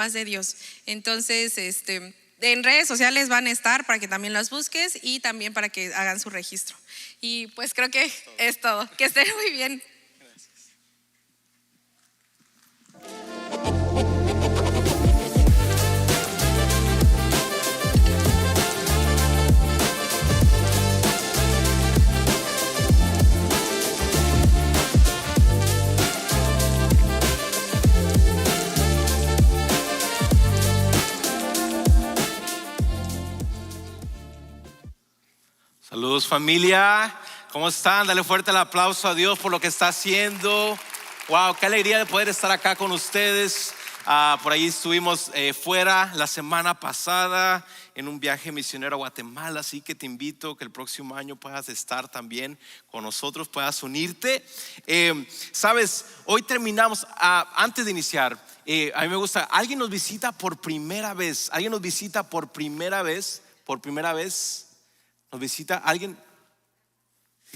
más de Dios. Entonces, en redes sociales van a estar para que también las busques y también para que hagan su registro. Y pues creo que es todo. Que estén muy bien. Saludos familia, ¿cómo están? Dale fuerte el aplauso a Dios por lo que está haciendo. Wow, qué alegría de poder estar acá con ustedes. Por ahí estuvimos fuera la semana pasada en un viaje misionero a Guatemala, así que te invito que el próximo año puedas estar también con nosotros, puedas unirte. Sabes, hoy terminamos, antes de iniciar, a mí me gusta, ¿alguien nos visita por primera vez? ¿Alguien nos visita por primera vez? ¿Por primera vez? ¿Nos visita alguien?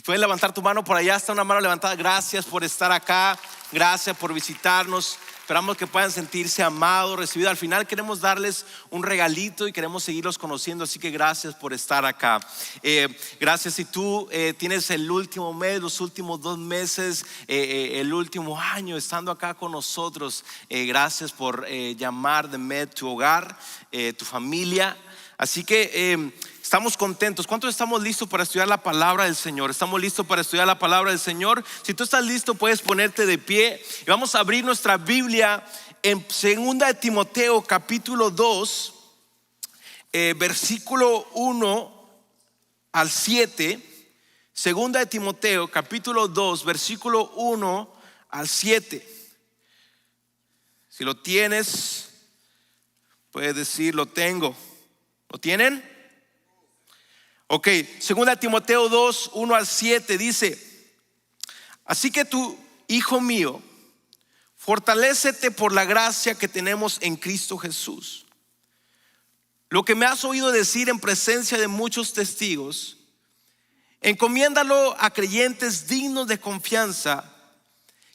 Puedes levantar tu mano, por allá está una mano levantada. Gracias por estar acá, gracias por visitarnos. Esperamos que puedan sentirse amados, recibidos. Al final queremos darles un regalito y queremos seguirlos conociendo, así que gracias por estar acá. Gracias si tú tienes el último mes, los últimos 2 meses, el último año estando acá con nosotros. Gracias por llamar de Med tu hogar, tu familia. Así que estamos contentos. ¿Cuántos estamos listos para estudiar la palabra del Señor? ¿Estamos listos para estudiar la palabra del Señor? Si tú estás listo, puedes ponerte de pie y vamos a abrir nuestra Biblia en 2 de Timoteo capítulo 2, versículo 1 al 7. 2 de Timoteo capítulo 2, versículo 1 al 7. Si lo tienes, puedes decir lo tengo. ¿Lo tienen? Ok, 2 Timoteo 2, 1 al 7 dice: así que tú, hijo mío, fortalécete por la gracia que tenemos en Cristo Jesús. Lo que me has oído decir en presencia de muchos testigos, encomiéndalo a creyentes dignos de confianza,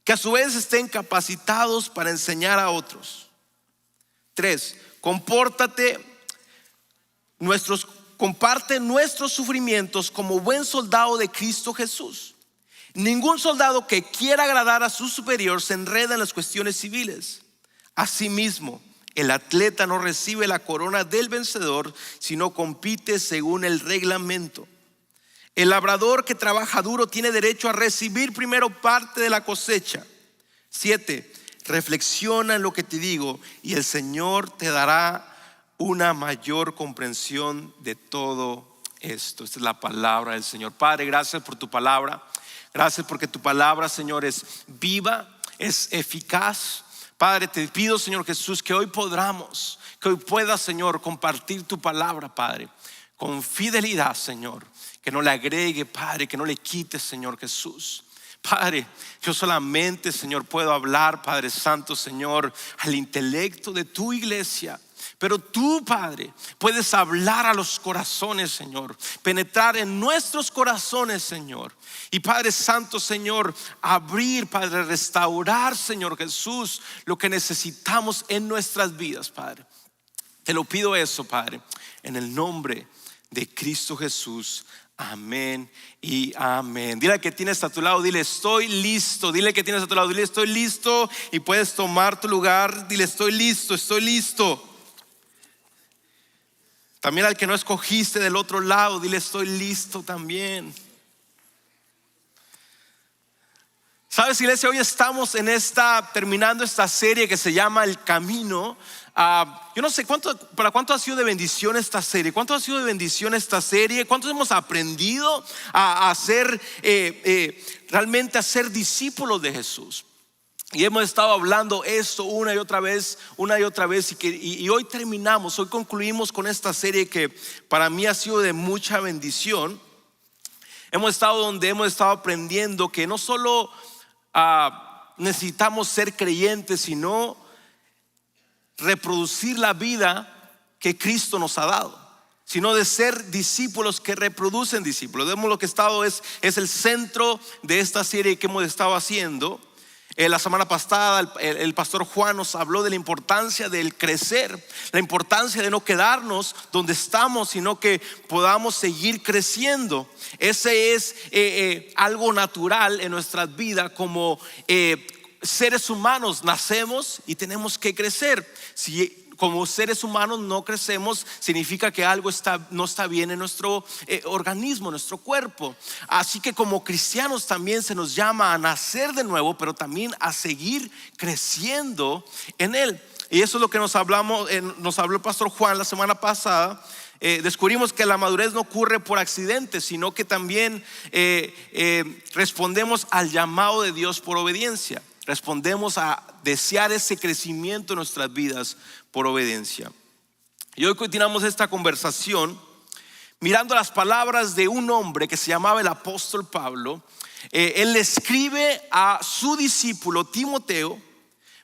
que a su vez estén capacitados para enseñar a otros. 3, comparte nuestros sufrimientos como buen soldado de Cristo Jesús. Ningún soldado que quiera agradar a su superior se enreda en las cuestiones civiles. Asimismo, el atleta no recibe la corona del vencedor, sino compite según el reglamento. El labrador que trabaja duro tiene derecho a recibir primero parte de la cosecha. 7, reflexiona en lo que te digo y el Señor te dará una mayor comprensión de todo esto. Esta es la palabra del Señor. Padre, gracias por tu palabra. Gracias porque tu palabra, Señor, es viva, es eficaz. Padre, te pido, Señor Jesús, que hoy puedas, Señor, compartir tu palabra, Padre, con fidelidad, Señor. Que no le agregue, Padre, que no le quite, Señor Jesús. Padre, yo solamente, Señor, puedo hablar, Padre Santo, Señor, al intelecto de tu iglesia. Pero tú, Padre, puedes hablar a los corazones, Señor, penetrar en nuestros corazones, Señor. Y Padre Santo, Señor, abrir, Padre, restaurar, Señor Jesús, lo que necesitamos en nuestras vidas, Padre. Te lo pido eso, Padre, en el nombre de Cristo Jesús. Amén y amén. Dile al que tienes a tu lado, dile estoy listo. Dile al que tienes a tu lado, dile estoy listo. Y puedes tomar tu lugar, dile estoy listo, estoy listo. También al que no escogiste del otro lado, dile estoy listo también. Sabes, iglesia, hoy estamos terminando esta serie que se llama El Camino. Yo no sé para cuánto ha sido de bendición esta serie. ¿Cuánto ha sido de bendición esta serie? ¿Cuántos hemos aprendido a ser realmente a ser discípulos de Jesús? Y hemos estado hablando esto una y otra vez, y hoy concluimos con esta serie que para mí ha sido de mucha bendición. Hemos estado aprendiendo que no solo necesitamos ser creyentes, sino reproducir la vida que Cristo nos ha dado, sino de ser discípulos que reproducen discípulos. Vemos lo que es el centro de esta serie que hemos estado haciendo. La semana pasada el pastor Juan nos habló de la importancia del crecer, la importancia de no quedarnos donde estamos, sino que podamos seguir creciendo. Ese es algo natural en nuestras vidas como seres humanos. Nacemos y tenemos que crecer. Si como seres humanos no crecemos, significa que algo no está bien en nuestro organismo, en nuestro cuerpo. Así que como cristianos también se nos llama a nacer de nuevo, pero también a seguir creciendo en Él. Y eso es lo que nos habló el pastor Juan la semana pasada. Descubrimos que la madurez no ocurre por accidente, sino que también respondemos al llamado de Dios por obediencia. Respondemos a desear ese crecimiento en nuestras vidas por obediencia. Y hoy continuamos esta conversación mirando las palabras de un hombre que se llamaba el apóstol Pablo. Él le escribe a su discípulo Timoteo.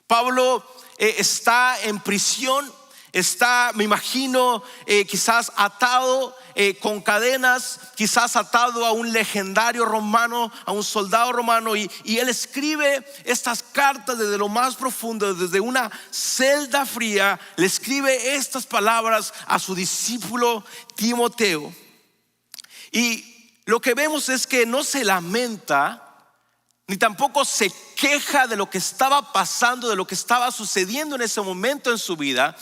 Pablo está en prisión, está, me imagino, quizás atado con cadenas, quizás atado a un legendario romano, a un soldado romano, y él escribe estas cartas desde lo más profundo, desde una celda fría. Le escribe estas palabras a su discípulo Timoteo. Y lo que vemos es que no se lamenta, ni tampoco se queja de lo que estaba pasando, de lo que estaba sucediendo en ese momento en su vida,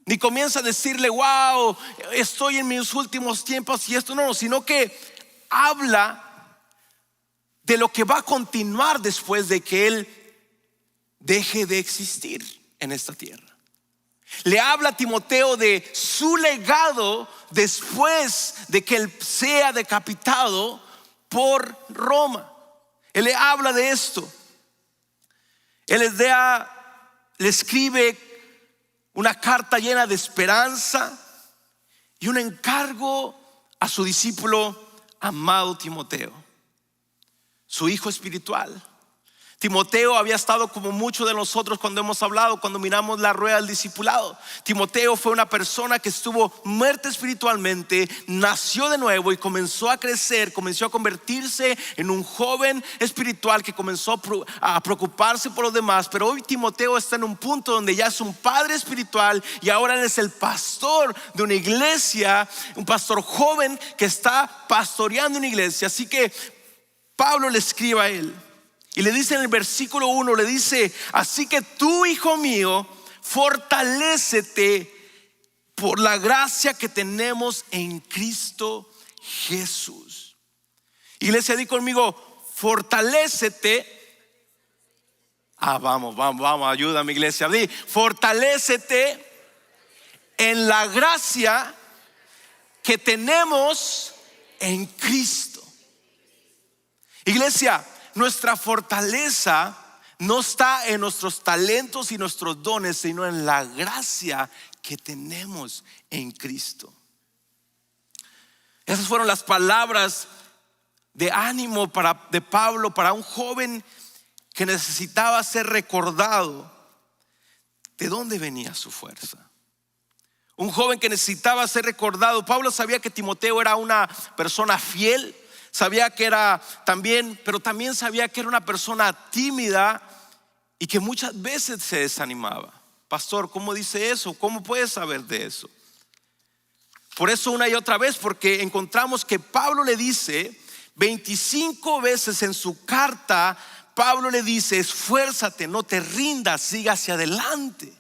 ni comienza a decirle, wow, estoy en mis últimos tiempos y esto no, sino que habla de lo que va a continuar después de que él deje de existir en esta tierra. Le habla a Timoteo de su legado después de que él sea decapitado por Roma. Él le habla de esto. Él le escribe una carta llena de esperanza y un encargo a su discípulo amado Timoteo, su hijo espiritual. Timoteo había estado como muchos de nosotros cuando hemos hablado, cuando miramos la rueda del discipulado. Timoteo fue una persona que estuvo muerta espiritualmente, nació de nuevo y comenzó a crecer, comenzó a convertirse en un joven espiritual que comenzó a preocuparse por los demás. Pero hoy Timoteo está en un punto donde ya es un padre espiritual y ahora él es el pastor de una iglesia, un pastor joven que está pastoreando una iglesia. Así que Pablo le escribe a él. Y le dice en el versículo 1, le dice, así que tú, hijo mío, fortalécete por la gracia que tenemos en Cristo Jesús. Iglesia, di conmigo, fortalécete. Vamos, ayúdame, iglesia. Di, fortalécete en la gracia que tenemos en Cristo. Iglesia, nuestra fortaleza no está en nuestros talentos y nuestros dones, sino en la gracia que tenemos en Cristo. Esas fueron las palabras de ánimo de Pablo para un joven que necesitaba ser recordado de dónde venía su fuerza. Un joven que necesitaba ser recordado. Pablo sabía que Timoteo era una persona fiel, sabía que era pero también sabía que era una persona tímida y que muchas veces se desanimaba. Pastor, ¿cómo dice eso? ¿Cómo puedes saber de eso? Por eso una y otra vez, porque encontramos que Pablo le dice 25 veces en su carta, Pablo le dice, esfuérzate, no te rindas, siga hacia adelante.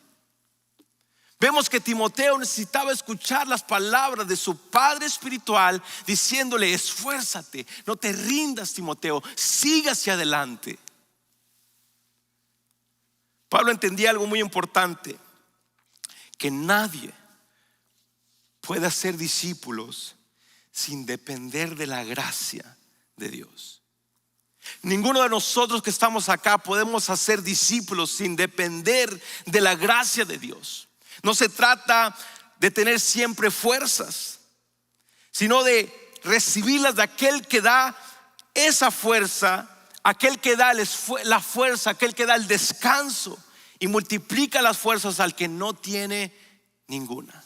Vemos que Timoteo necesitaba escuchar las palabras de su padre espiritual diciéndole, esfuérzate, no te rindas, Timoteo, siga hacia adelante. Pablo entendía algo muy importante, que nadie puede hacer discípulos sin depender de la gracia de Dios. Ninguno de nosotros que estamos acá podemos hacer discípulos sin depender de la gracia de Dios. No se trata de tener siempre fuerzas, sino de recibirlas de aquel que da esa fuerza, aquel que da la fuerza, aquel que da el descanso y multiplica las fuerzas al que no tiene ninguna.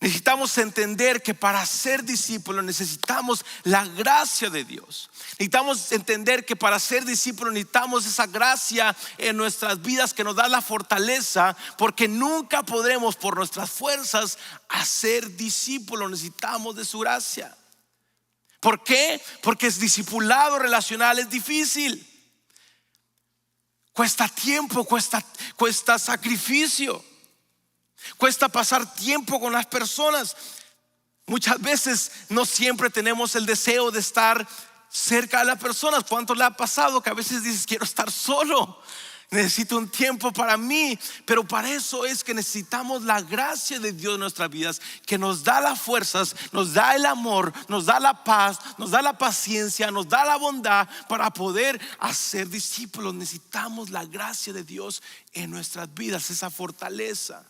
Necesitamos entender que para ser discípulos necesitamos la gracia de Dios. Necesitamos entender que para ser discípulos necesitamos esa gracia en nuestras vidas que nos da la fortaleza, porque nunca podremos por nuestras fuerzas hacer discípulos. Necesitamos de su gracia. ¿Por qué? Porque el discipulado relacional es difícil. Cuesta tiempo, cuesta sacrificio. Cuesta pasar tiempo con las personas. Muchas veces no siempre tenemos el deseo de estar cerca de las personas. ¿Cuánto le ha pasado que a veces dices quiero estar solo? Necesito un tiempo para mí. Pero para eso es que necesitamos la gracia de Dios en nuestras vidas, que nos da las fuerzas, nos da el amor, nos da la paz, nos da la paciencia, nos da la bondad para poder hacer discípulos. Necesitamos la gracia de Dios en nuestras vidas, esa fortaleza.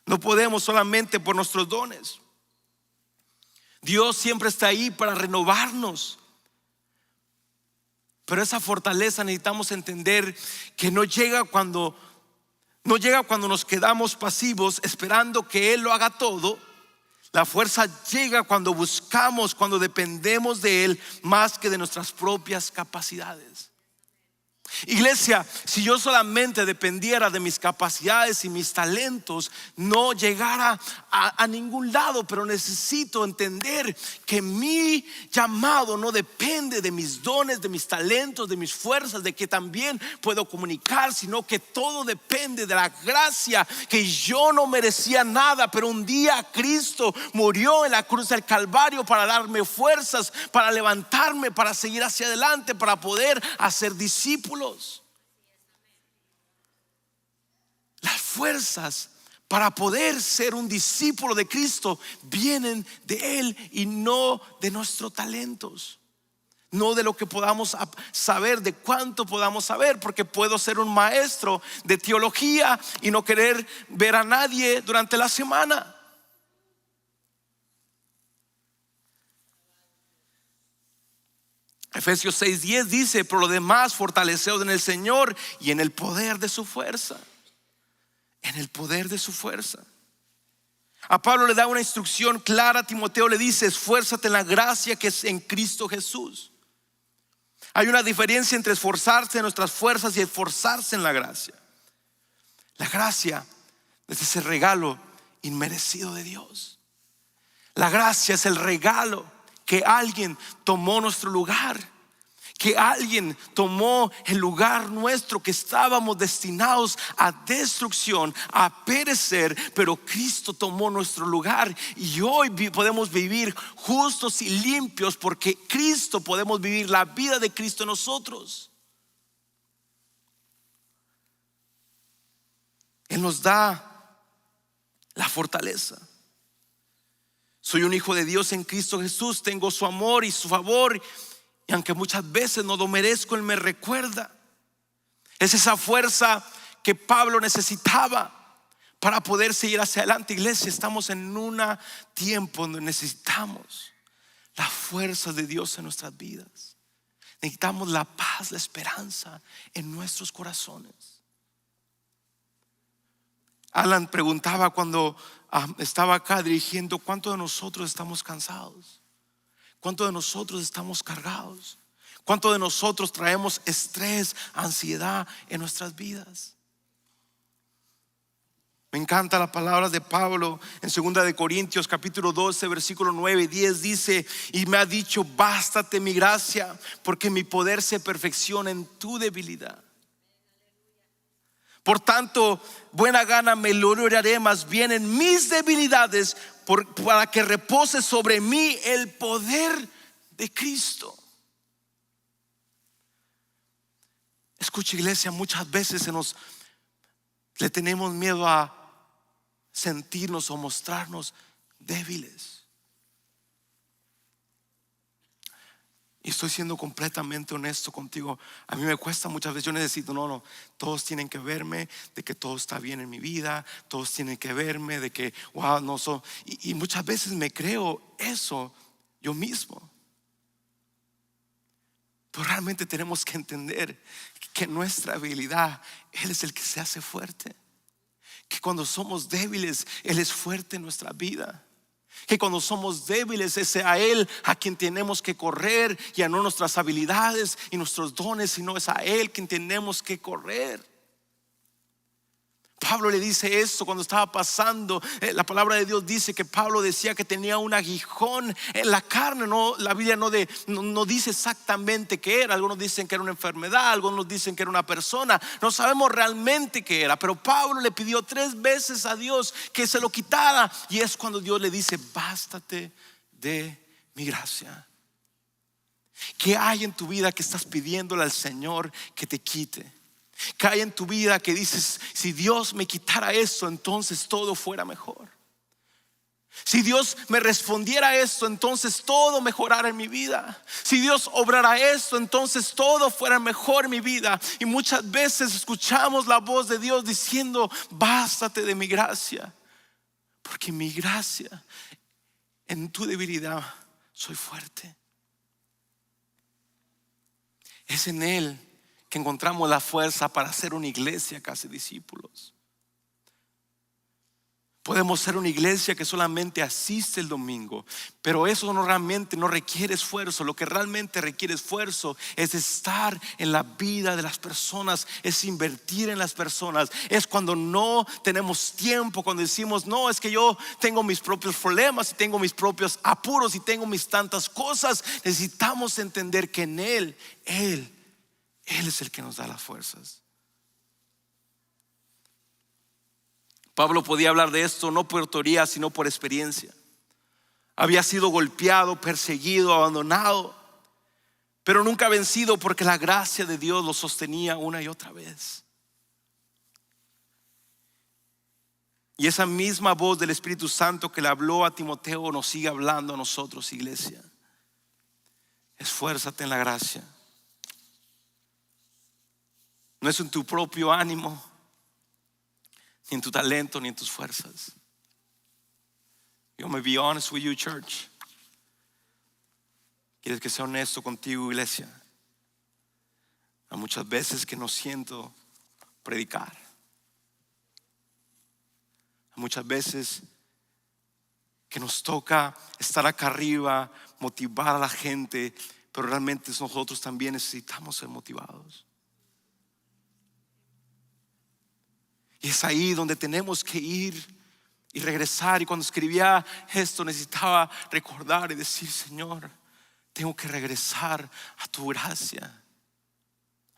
No podemos solamente por nuestros dones. Dios siempre está ahí para renovarnos. Pero esa fortaleza necesitamos entender que no llega cuando nos quedamos pasivos esperando que Él lo haga todo. La fuerza llega cuando buscamos, cuando dependemos de Él más que de nuestras propias capacidades. Iglesia, si yo solamente dependiera de mis capacidades y mis talentos, no llegara a ningún lado. Pero necesito entender que mi llamado no depende de mis dones, de mis talentos, de mis fuerzas, de que también puedo comunicar, sino que todo depende de la gracia, que yo no merecía nada, pero un día Cristo murió en la cruz del Calvario para darme fuerzas, para levantarme, para seguir hacia adelante, para poder hacer discípulos. Las fuerzas para poder ser un discípulo de Cristo vienen de Él y no de nuestros talentos, no de lo que podamos saber, de cuánto podamos saber. Porque puedo ser un maestro de teología y no querer ver a nadie durante la semana. Efesios 6:10 dice: por lo demás fortaleceos en el Señor y en el poder de su fuerza. En el poder de su fuerza. A Pablo le da una instrucción clara. A Timoteo le dice: esfuérzate en la gracia que es en Cristo Jesús. Hay una diferencia entre esforzarse en nuestras fuerzas y esforzarse en la gracia. La gracia es ese regalo inmerecido de Dios. La gracia es el regalo que alguien tomó nuestro lugar, que alguien tomó el lugar nuestro, que estábamos destinados a destrucción, a perecer, pero Cristo tomó nuestro lugar y hoy podemos vivir justos y limpios porque Cristo, podemos vivir la vida de Cristo en nosotros. Él nos da la fortaleza. Soy un hijo de Dios en Cristo Jesús, tengo su amor y su favor, y aunque muchas veces no lo merezco, Él me recuerda. Es esa fuerza que Pablo necesitaba para poder seguir hacia adelante. Iglesia, estamos en un tiempo donde necesitamos la fuerza de Dios en nuestras vidas. Necesitamos la paz, la esperanza en nuestros corazones. Alan preguntaba cuando estaba acá dirigiendo: ¿cuántos de nosotros estamos cansados? ¿Cuántos de nosotros estamos cargados? ¿Cuántos de nosotros traemos estrés, ansiedad en nuestras vidas? Me encanta la palabra de Pablo en 2 de Corintios capítulo 12 versículo 9 y 10 dice: y me ha dicho, bástate mi gracia, porque mi poder se perfecciona en tu debilidad. Por tanto, buena gana me gloriaré más bien en mis debilidades, para que repose sobre mí el poder de Cristo. Escucha, iglesia, muchas veces le tenemos miedo a sentirnos o mostrarnos débiles. Y estoy siendo completamente honesto contigo. A mí me cuesta muchas veces. Yo necesito, no, todos tienen que verme de que todo está bien en mi vida. Todos tienen que verme de que, wow, no soy. Y muchas veces me creo eso yo mismo. Pero realmente tenemos que entender que nuestra habilidad, Él es el que se hace fuerte. Que cuando somos débiles, Él es fuerte en nuestra vida. Que cuando somos débiles es a Él a quien tenemos que correr, y a no nuestras habilidades y nuestros dones, sino es a Él quien tenemos que correr. Pablo le dice esto cuando estaba pasando. La palabra de Dios dice que Pablo decía que tenía un aguijón en la carne. No, la Biblia no dice exactamente qué era. Algunos dicen que era una enfermedad, algunos dicen que era una persona. No sabemos realmente qué era, pero Pablo le pidió 3 veces a Dios que se lo quitara. Y es cuando Dios le dice: bástate de mi gracia. ¿Qué hay en tu vida que estás pidiéndole al Señor que te quite? ¿Qué hay en tu vida que dices: si Dios me quitara esto, entonces todo fuera mejor? Si Dios me respondiera esto, entonces todo mejorara en mi vida. Si Dios obrara esto, entonces todo fuera mejor en mi vida. Y muchas veces escuchamos la voz de Dios diciendo: bástate de mi gracia, porque mi gracia, en tu debilidad soy fuerte. Es en Él que encontramos la fuerza para hacer una iglesia que hace discípulos. Podemos ser una iglesia que solamente asiste el domingo, pero eso realmente no requiere esfuerzo. Lo que realmente requiere esfuerzo es estar en la vida de las personas, es invertir en las personas. Es cuando no tenemos tiempo, cuando decimos: no, es que yo tengo mis propios problemas y tengo mis propios apuros y tengo mis tantas cosas. Necesitamos entender que en Él es el que nos da las fuerzas. Pablo podía hablar de esto no por teoría, sino por experiencia. Había sido golpeado, perseguido, abandonado, pero nunca vencido, porque la gracia de Dios lo sostenía una y otra vez. Y esa misma voz del Espíritu Santo que le habló a Timoteo nos sigue hablando a nosotros, iglesia. Esfuérzate en la gracia. No es en tu propio ánimo, ni en tu talento, ni en tus fuerzas. Yo me be honest with you, church. ¿Quieres que sea honesto contigo, iglesia? Hay muchas veces que no siento predicar. Hay muchas veces que nos toca estar acá arriba, motivar a la gente, pero realmente nosotros también necesitamos ser motivados. Y es ahí donde tenemos que ir y regresar. Y cuando escribía esto necesitaba recordar y decir: Señor, tengo que regresar a tu gracia,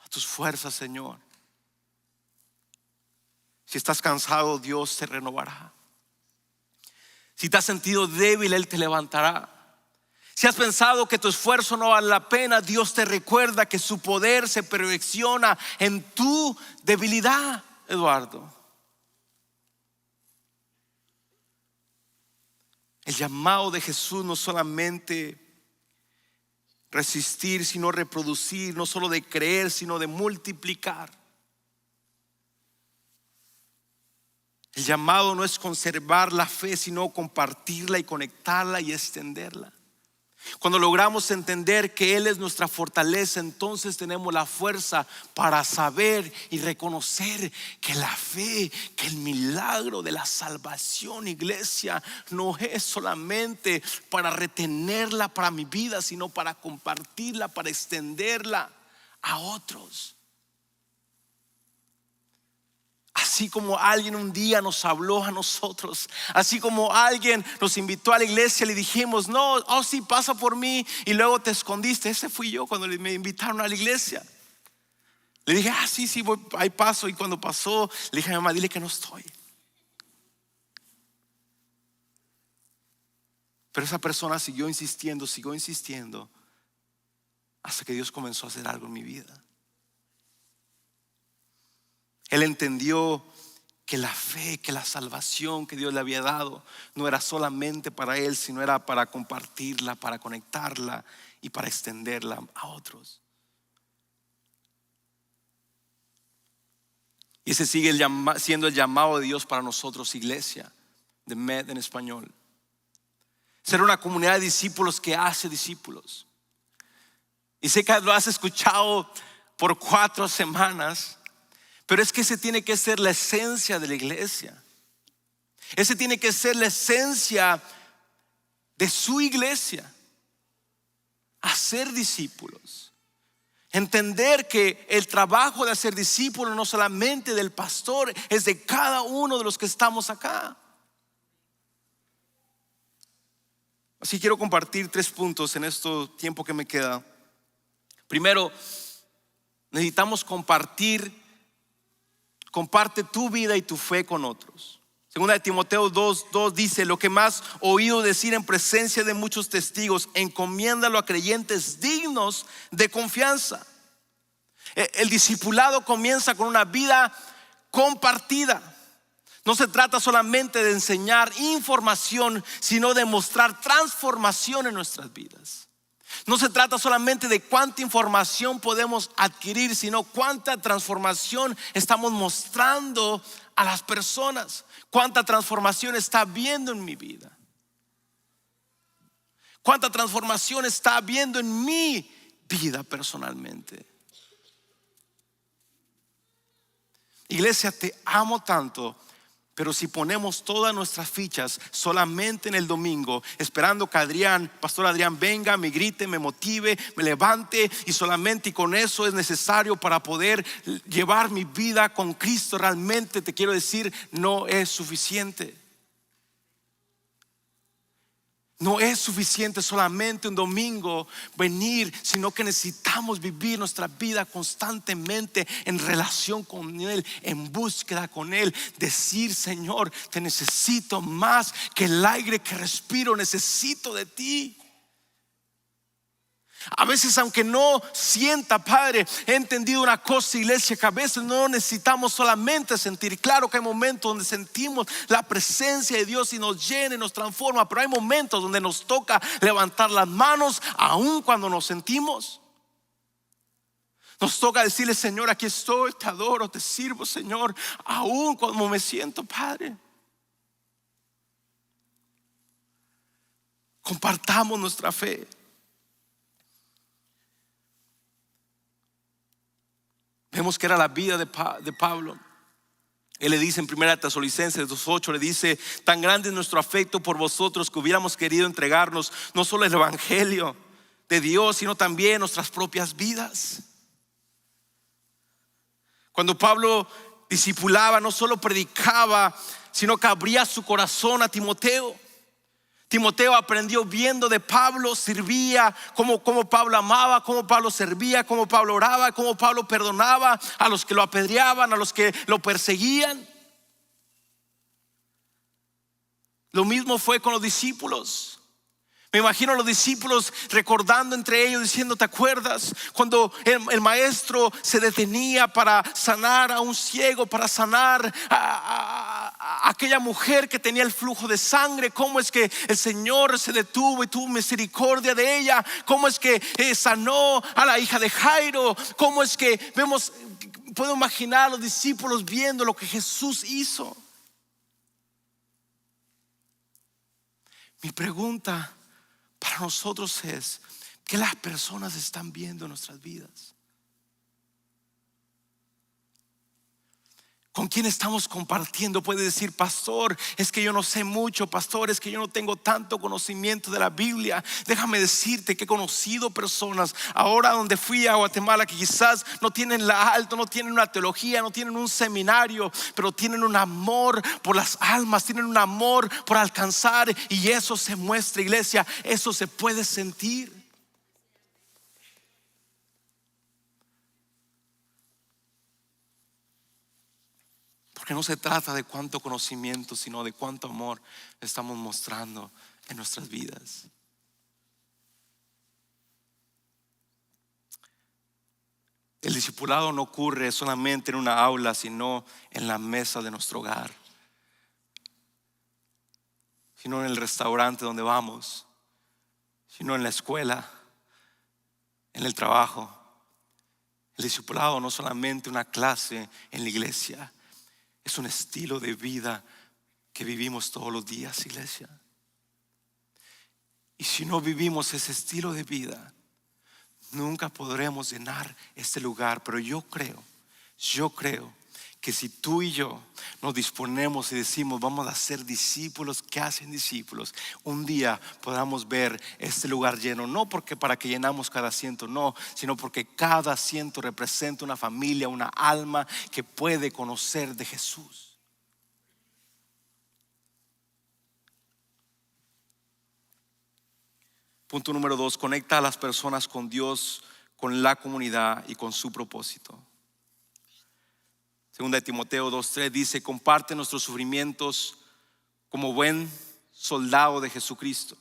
a tus fuerzas, Señor. Si estás cansado, Dios te renovará. Si te has sentido débil, Él te levantará. Si has pensado que tu esfuerzo no vale la pena, Dios te recuerda que su poder se perfecciona en tu debilidad, Eduardo. El llamado de Jesús no solamente resistir, sino reproducir, no solo de creer, sino de multiplicar. El llamado no es conservar la fe, sino compartirla y conectarla y extenderla. Cuando logramos entender que Él es nuestra fortaleza, entonces tenemos la fuerza para saber y reconocer que la fe, que el milagro de la salvación, iglesia, no es solamente para retenerla para mi vida, sino para compartirla, para extenderla a otros. Así como alguien un día nos habló a nosotros, así como alguien nos invitó a la iglesia, le dijimos: no, oh sí, pasa por mí, y luego te escondiste. Ese fui yo cuando me invitaron a la iglesia. Le dije: sí, voy, ahí paso. Y cuando pasó, le dije a mi mamá: dile que no estoy. Pero esa persona siguió insistiendo, hasta que Dios comenzó a hacer algo en mi vida. Él entendió que la fe, que la salvación que Dios le había dado no era solamente para él, sino era para compartirla, para conectarla y para extenderla a otros. Y ese sigue siendo el llamado de Dios para nosotros, iglesia, de MED en español. Ser una comunidad de discípulos que hace discípulos. Y sé que lo has escuchado por 4 semanas, pero es que ese tiene que ser la esencia de la iglesia. Ese tiene que ser la esencia de su iglesia. Hacer discípulos. Entender que el trabajo de hacer discípulos no solamente del pastor, es de cada uno de los que estamos acá. Así quiero compartir 3 puntos en este tiempo que me queda. Primero, necesitamos compartir. Comparte tu vida y tu fe con otros. Segunda de Timoteo 2:2 dice: lo que más oído decir en presencia de muchos testigos, encomiéndalo a creyentes dignos de confianza. El discipulado comienza con una vida compartida. No se trata solamente de enseñar información, sino de mostrar transformación en nuestras vidas. No se trata solamente de cuánta información podemos adquirir, sino cuánta transformación estamos mostrando a las personas. Cuánta transformación está habiendo en mi vida. Cuánta transformación está habiendo en mi vida personalmente. Iglesia, te amo tanto. Pero si ponemos todas nuestras fichas solamente en el domingo, esperando que Pastor Adrián venga, me grite, me motive, me levante, y solamente y con eso es necesario para poder llevar mi vida con Cristo, realmente te quiero decir, no es suficiente. No es suficiente solamente un domingo venir, sino que necesitamos vivir nuestra vida constantemente en relación con Él, en búsqueda con Él. Decir: Señor, te necesito más que el aire que respiro, necesito de ti. A veces, aunque no sienta, Padre, he entendido una cosa, iglesia, que a veces no necesitamos solamente sentir. Claro que hay momentos donde sentimos la presencia de Dios y nos llena y nos transforma, pero hay momentos donde nos toca levantar las manos aun cuando nos sentimos. Nos toca decirle: Señor, aquí estoy, te adoro, te sirvo, Señor, aun cuando me siento, Padre. Compartamos nuestra fe. Vemos que era la vida de Pablo. Él le dice en 1 Tesalonicenses 2:8, le dice: tan grande es nuestro afecto por vosotros que hubiéramos querido entregarnos no solo el evangelio de Dios, sino también nuestras propias vidas. Cuando Pablo discipulaba, no solo predicaba, sino que abría su corazón a Timoteo. Timoteo aprendió viendo de Pablo, servía, cómo Pablo amaba, cómo Pablo servía, cómo Pablo oraba, cómo Pablo perdonaba a los que lo apedreaban, a los que lo perseguían. Lo mismo fue con los discípulos. Me imagino a los discípulos recordando entre ellos, diciendo: ¿te acuerdas cuando el maestro se detenía para sanar a un ciego, para sanar a aquella mujer que tenía el flujo de sangre? ¿Cómo es que el Señor se detuvo y tuvo misericordia de ella? ¿Cómo es que sanó a la hija de Jairo? ¿Cómo es que puedo imaginar a los discípulos viendo lo que Jesús hizo? Mi pregunta para nosotros es: ¿qué las personas están viendo en nuestras vidas? ¿Con quién estamos compartiendo? Puede decir: pastor, es que yo no sé mucho. Pastor, es que yo no tengo tanto conocimiento de la Biblia. Déjame decirte que he conocido personas ahora donde fui a Guatemala que quizás no tienen la alto, no tienen una teología, no tienen un seminario, pero tienen un amor por las almas, tienen un amor por alcanzar, y eso se muestra, iglesia, eso se puede sentir. Porque no se trata de cuánto conocimiento, sino de cuánto amor estamos mostrando en nuestras vidas. El discipulado no ocurre solamente en una aula, sino en la mesa de nuestro hogar, sino en el restaurante donde vamos, sino en la escuela, en el trabajo. El discipulado no solamente una clase en la iglesia, es un estilo de vida que vivimos todos los días, iglesia. Y si no vivimos ese estilo de vida, nunca podremos llenar este lugar. Pero yo creo que si tú y yo nos disponemos y decimos vamos a ser discípulos que hacen discípulos, un día podamos ver este lugar lleno, no porque para que llenamos cada asiento, no, sino porque cada asiento representa una familia, una alma que puede conocer de Jesús. Punto número 2, conecta a las personas con Dios, con la comunidad y con su propósito. Segunda de Timoteo 2:3 dice: comparte nuestros sufrimientos como buen soldado de Jesucristo.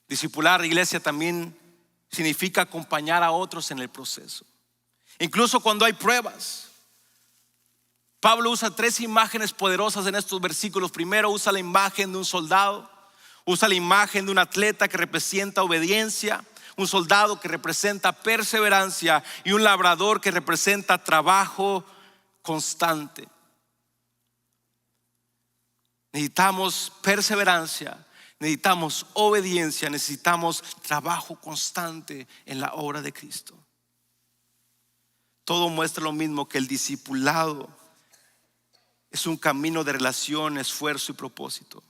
Discipular, iglesia, también significa acompañar a otros en el proceso, incluso cuando hay pruebas. Pablo usa 3 imágenes poderosas en estos versículos. Primero usa la imagen de un soldado, usa la imagen de un atleta que representa obediencia, un soldado que representa perseverancia y un labrador que representa trabajo constante. Necesitamos perseverancia, necesitamos obediencia, necesitamos trabajo constante en la obra de Cristo. Todo muestra lo mismo, que el discipulado es un camino de relación, esfuerzo y propósito.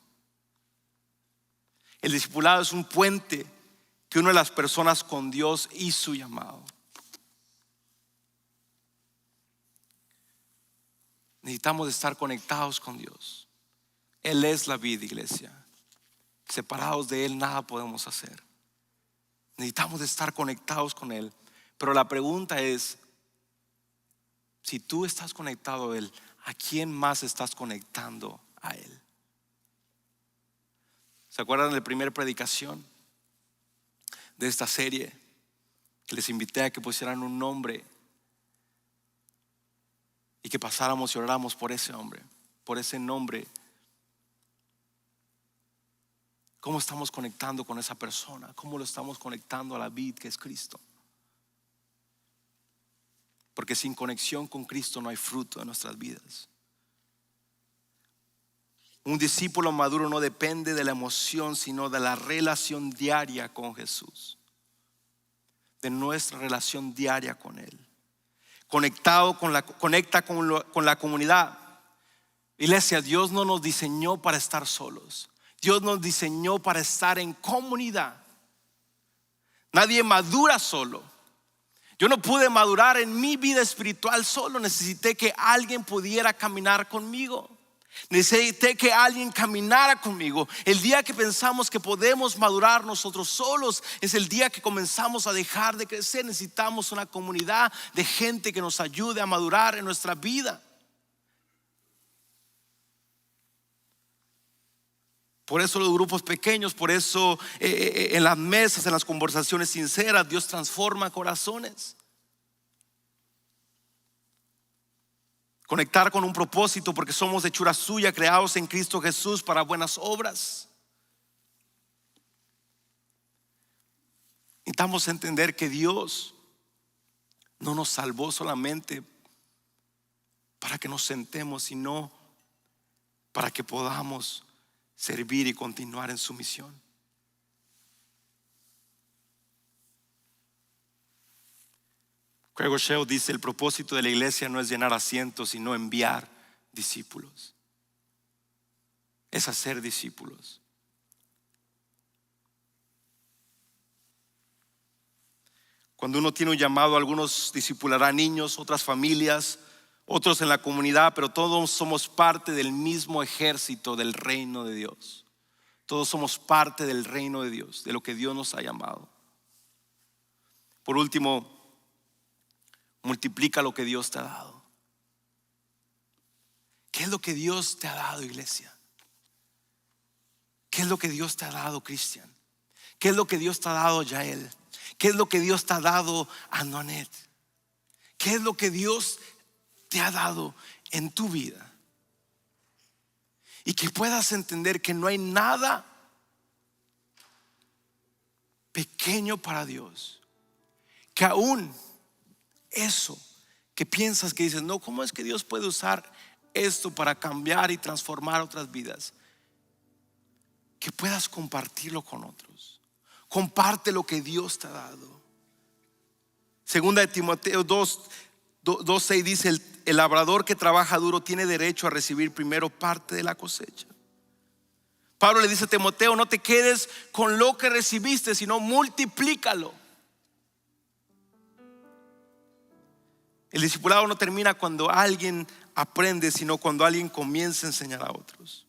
El discipulado es un puente que une a las personas con Dios y su llamado. Necesitamos estar conectados con Dios. Él es la vida, iglesia. Separados de Él nada podemos hacer. Necesitamos estar conectados con Él. Pero la pregunta es, si tú estás conectado a Él, ¿a quién más estás conectando a Él? ¿Se acuerdan de la primera predicación de esta serie? Que les invité a que pusieran un nombre y que pasáramos y oráramos por ese hombre, por ese nombre. ¿Cómo estamos conectando con esa persona? ¿Cómo lo estamos conectando a la vid que es Cristo? Porque sin conexión con Cristo no hay fruto en nuestras vidas. Un discípulo maduro no depende de la emoción, sino de la relación diaria con Jesús, de nuestra relación diaria con Él. Conecta con la comunidad. Iglesia, Dios no nos diseñó para estar solos. Dios nos diseñó para estar en comunidad. Nadie madura solo. Yo no pude madurar en mi vida espiritual solo. Necesité que alguien pudiera caminar conmigo. Necesité que alguien caminara conmigo. El día que pensamos que podemos madurar nosotros solos es el día que comenzamos a dejar de crecer. Necesitamos una comunidad de gente que nos ayude a madurar en nuestra vida. Por eso los grupos pequeños, por eso en las mesas, en las conversaciones sinceras, Dios transforma corazones. Conectar con un propósito, porque somos hechura suya, creados en Cristo Jesús para buenas obras. Necesitamos entender que Dios no nos salvó solamente para que nos sentemos, sino para que podamos servir y continuar en su misión. Craig Rochelle dice: el propósito de la iglesia no es llenar asientos, sino enviar discípulos. Es hacer discípulos. Cuando uno tiene un llamado, algunos discipularán niños, otras familias, otros en la comunidad, pero todos somos parte del mismo ejército del reino de Dios. Todos somos parte del reino de Dios, de lo que Dios nos ha llamado. Por último, multiplica lo que Dios te ha dado. ¿Qué es lo que Dios te ha dado, iglesia? ¿Qué es lo que Dios te ha dado, Cristian? ¿Qué es lo que Dios te ha dado, Yael? ¿Qué es lo que Dios te ha dado, Anonet? ¿Qué es lo que Dios te ha dado en tu vida? Y que puedas entender que no hay nada pequeño para Dios, que aún eso que piensas, que dices, no, ¿cómo es que Dios puede usar esto para cambiar y transformar otras vidas? Que puedas compartirlo con otros. Comparte lo que Dios te ha dado. Segunda de Timoteo 2 2:6 dice: el labrador que trabaja duro tiene derecho a recibir primero parte de la cosecha. Pablo le dice a Timoteo: no te quedes con lo que recibiste, sino multiplícalo. El discipulado no termina cuando alguien aprende, sino cuando alguien comienza a enseñar a otros.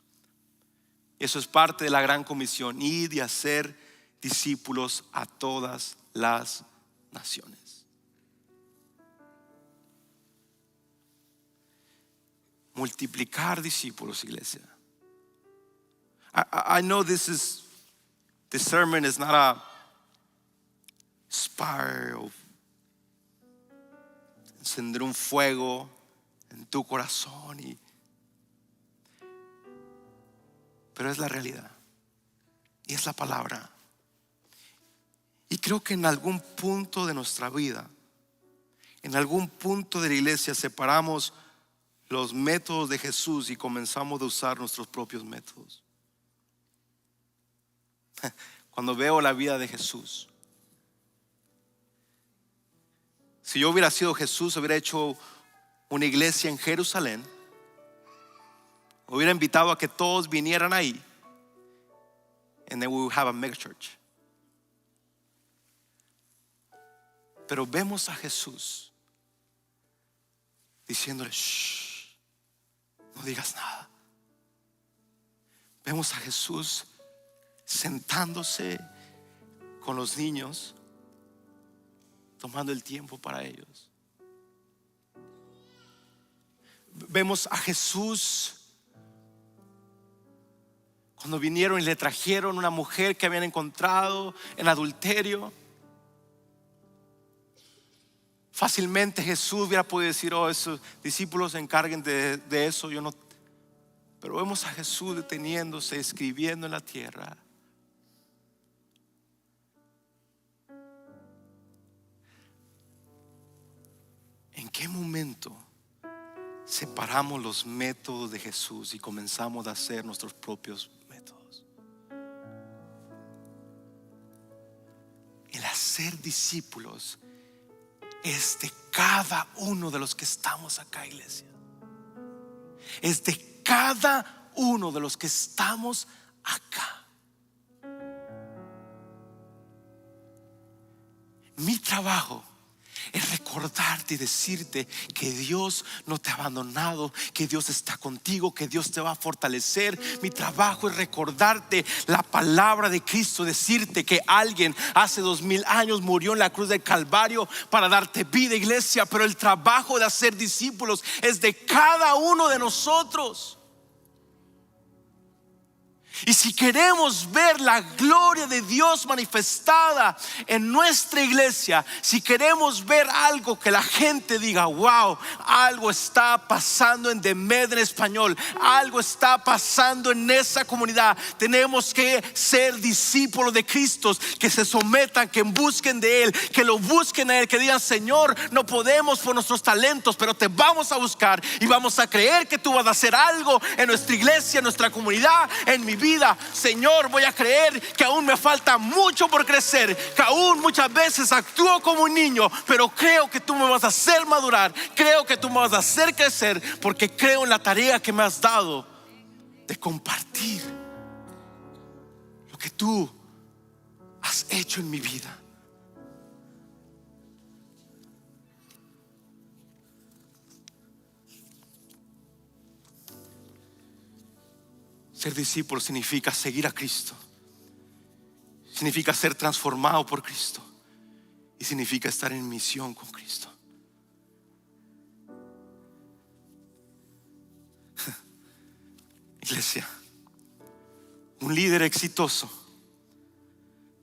Eso es parte de la gran comisión: ir y hacer discípulos a todas las naciones. Multiplicar discípulos, iglesia. I know this sermon is not a spire of encender un fuego en tu corazón, pero es la realidad y es la palabra. Y creo que en algún punto de nuestra vida, en algún punto de la iglesia, separamos los métodos de Jesús y comenzamos a usar nuestros propios métodos. Cuando veo la vida de Jesús, si yo hubiera sido Jesús, hubiera hecho una iglesia en Jerusalén, hubiera invitado a que todos vinieran ahí, and then we would have a mega church. Pero vemos a Jesús diciéndole: shh, no digas nada. Vemos a Jesús sentándose con los niños, tomando el tiempo para ellos. Vemos a Jesús cuando vinieron y le trajeron una mujer que habían encontrado en adulterio. Fácilmente Jesús hubiera podido decir: oh, esos discípulos se encarguen de eso, yo no. Pero vemos a Jesús deteniéndose, escribiendo en la tierra. ¿En qué momento separamos los métodos de Jesús y comenzamos a hacer nuestros propios métodos? El hacer discípulos es de cada uno de los que estamos acá, iglesia. Es de cada uno de los que estamos acá. Mi trabajo es recordarte y decirte que Dios no te ha abandonado, que Dios está contigo, que Dios te va a fortalecer. Mi trabajo es recordarte la palabra de Cristo, decirte que alguien hace 2000 años murió en la cruz del Calvario para darte vida, iglesia. Pero el trabajo de hacer discípulos es de cada uno de nosotros. Y si queremos ver la gloria de Dios manifestada en nuestra iglesia, si queremos ver algo que la gente diga: wow, algo está pasando en The Med en español, algo está pasando en esa comunidad, tenemos que ser discípulos de Cristo, que se sometan, que busquen de Él, que lo busquen a Él, que digan: Señor, no podemos por nuestros talentos, pero te vamos a buscar y vamos a creer que tú vas a hacer algo en nuestra iglesia, en nuestra comunidad, en mi vida. Señor, voy a creer que aún me falta mucho por crecer, que aún muchas veces actúo como un niño, pero creo que tú me vas a hacer madurar, creo que tú me vas a hacer crecer, porque creo en la tarea que me has dado de compartir lo que tú has hecho en mi vida. Ser discípulo significa seguir a Cristo, significa ser transformado por Cristo y significa estar en misión con Cristo. Iglesia, un líder exitoso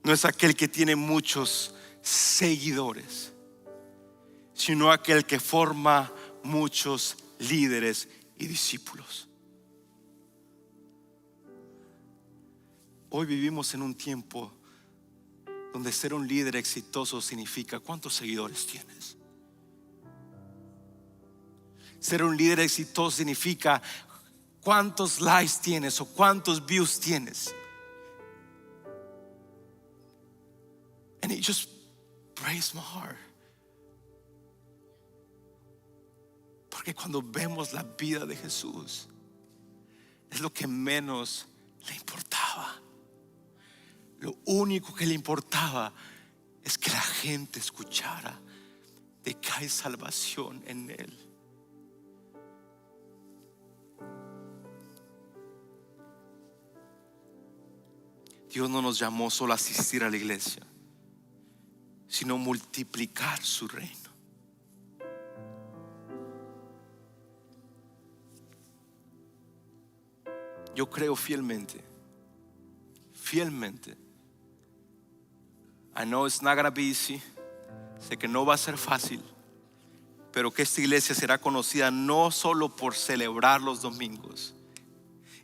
no es aquel que tiene muchos seguidores, sino aquel que forma muchos líderes y discípulos. Hoy vivimos en un tiempo donde ser un líder exitoso significa cuántos seguidores tienes. Ser un líder exitoso significa cuántos likes tienes o cuántos views tienes. And it just breaks my heart. Porque cuando vemos la vida de Jesús, es lo que menos le importaba. Lo único que le importaba es que la gente escuchara de que hay salvación en Él. Dios no nos llamó solo a asistir a la iglesia, sino multiplicar su reino. Yo creo fielmente, I know it's not gonna be easy, sé que no va a ser fácil, pero que esta iglesia será conocida no solo por celebrar los domingos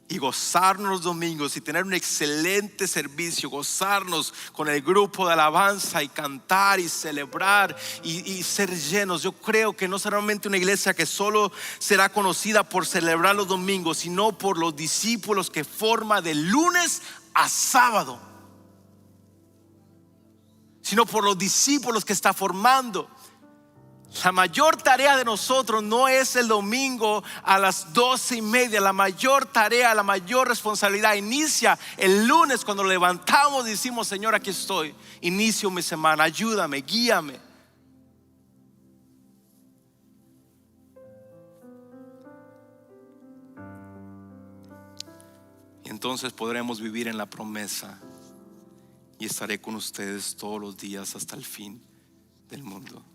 y gozarnos los domingos y tener un excelente servicio, gozarnos con el grupo de alabanza y cantar y celebrar y ser llenos. Yo creo que no será solamente una iglesia que solo será conocida por celebrar los domingos, sino por los discípulos que forma de lunes a sábado, sino por los discípulos que está formando. La mayor tarea de nosotros no es el domingo a las 12:30. La mayor tarea, la mayor responsabilidad inicia el lunes cuando levantamos y decimos: Señor, aquí estoy, inicio mi semana, ayúdame, guíame. Y entonces podremos vivir en la promesa y estaré con ustedes todos los días hasta el fin del mundo.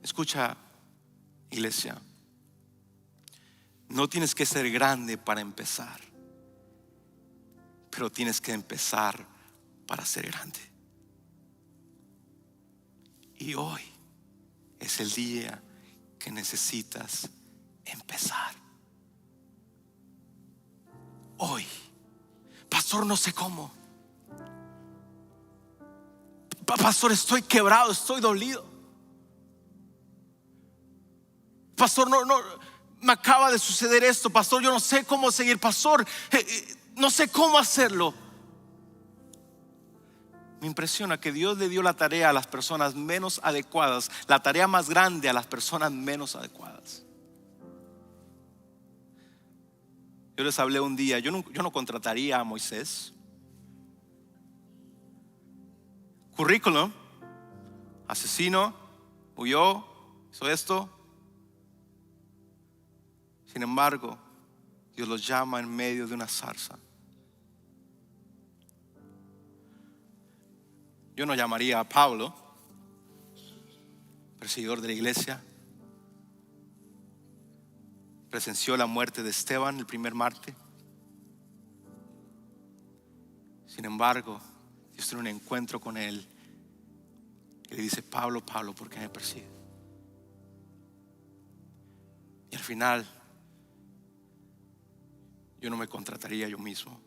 Escucha, iglesia, no tienes que ser grande para empezar, pero tienes que empezar para ser grande. Y hoy es el día que necesitas empezar. Hoy, pastor, no sé cómo. Pastor, estoy quebrado, estoy dolido. Pastor, no, me acaba de suceder esto. Pastor, yo no sé cómo seguir. Pastor, no sé cómo hacerlo. Me impresiona que Dios le dio la tarea a las personas menos adecuadas, la tarea más grande a las personas menos adecuadas. Yo les hablé un día, yo no contrataría a Moisés. Currículum: asesino, huyó, hizo esto. Sin embargo, Dios los llama en medio de una zarza. Yo no llamaría a Pablo, perseguidor de la iglesia. Presenció la muerte de Esteban el primer martes. Sin embargo, Dios tiene un encuentro con él y le dice: Pablo, Pablo, ¿por qué me persigues? Y al final, yo no me contrataría yo mismo.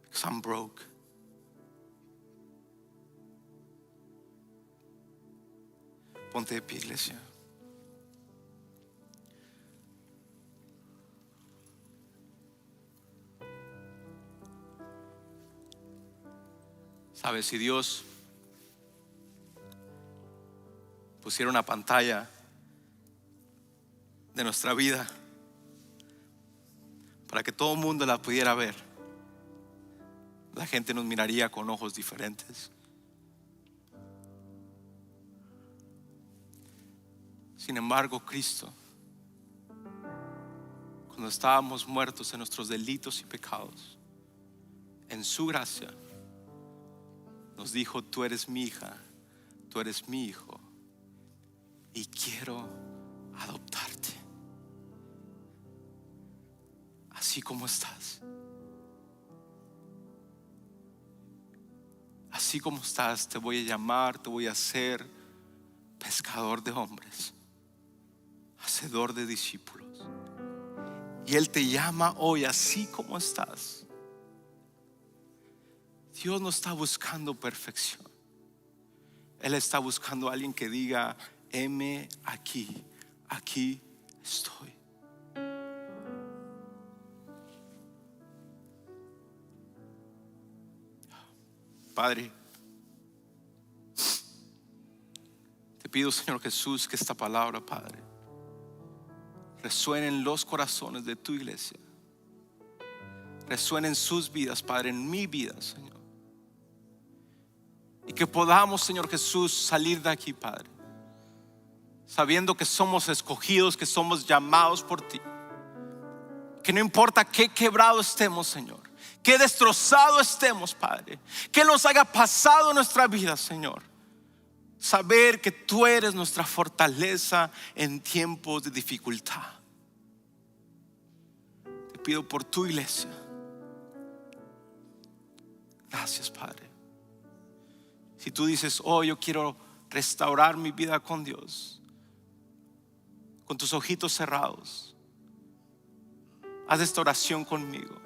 Because I'm broke. Ponte de pie, iglesia. ¿Sabes? Si Dios pusiera una pantalla de nuestra vida para que todo el mundo la pudiera ver, la gente nos miraría con ojos diferentes. Sin embargo, Cristo, cuando estábamos muertos en nuestros delitos y pecados, en su gracia nos dijo: tú eres mi hija, tú eres mi hijo, y quiero adoptarte así como estás. Así como estás, te voy a llamar, te voy a hacer pescador de hombres, hacedor de discípulos. Y Él te llama hoy así como estás. Dios no está buscando perfección. Él está buscando a alguien que diga: heme aquí, aquí estoy. Padre, te pido, Señor Jesús, que esta palabra, Padre, resuene en los corazones de tu iglesia, resuene en sus vidas, Padre, en mi vida, Señor, y que podamos, Señor Jesús, salir de aquí, Padre, sabiendo que somos escogidos, que somos llamados por ti, que no importa qué quebrado estemos, Señor, qué destrozado estemos, Padre, qué nos haya pasado en nuestra vida, Señor, saber que tú eres nuestra fortaleza en tiempos de dificultad. Te pido por tu iglesia. Gracias, Padre. Si tú dices, oh, yo quiero restaurar mi vida con Dios, con tus ojitos cerrados, haz esta oración conmigo.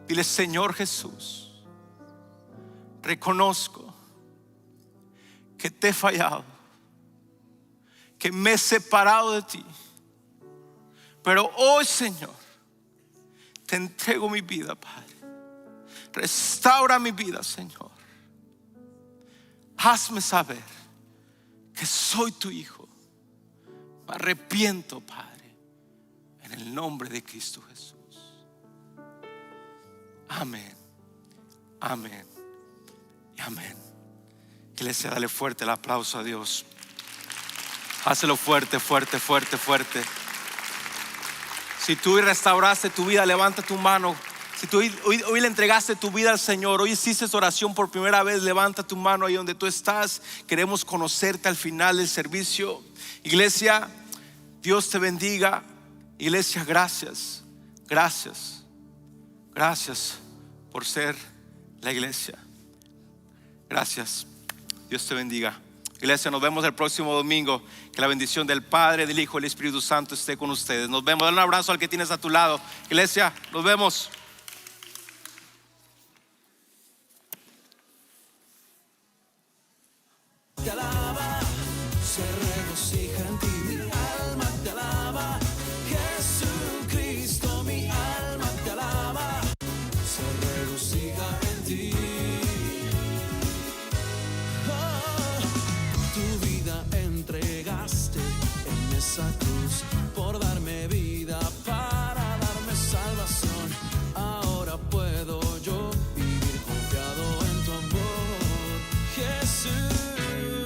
Dile: Señor Jesús, reconozco que te he fallado, que me he separado de ti, pero hoy, Señor, te entrego mi vida, Padre. Restaura mi vida, Señor. Hazme saber que soy tu hijo. Me arrepiento, Padre, en el nombre de Cristo Jesús. Amén, amén y amén. Iglesia, dale fuerte el aplauso a Dios. Hácelo fuerte, fuerte, fuerte, fuerte. Si tú hoy restauraste tu vida, levanta tu mano. Si tú hoy le entregaste tu vida al Señor, hoy hiciste esta oración por primera vez, levanta tu mano ahí donde tú estás. Queremos conocerte al final del servicio. Iglesia, Dios te bendiga. Iglesia, gracias, gracias, gracias por ser la iglesia. Gracias. Dios te bendiga. Iglesia, nos vemos el próximo domingo. Que la bendición del Padre, del Hijo y del Espíritu Santo esté con ustedes. Nos vemos. Dale un abrazo al que tienes a tu lado. Iglesia, nos vemos.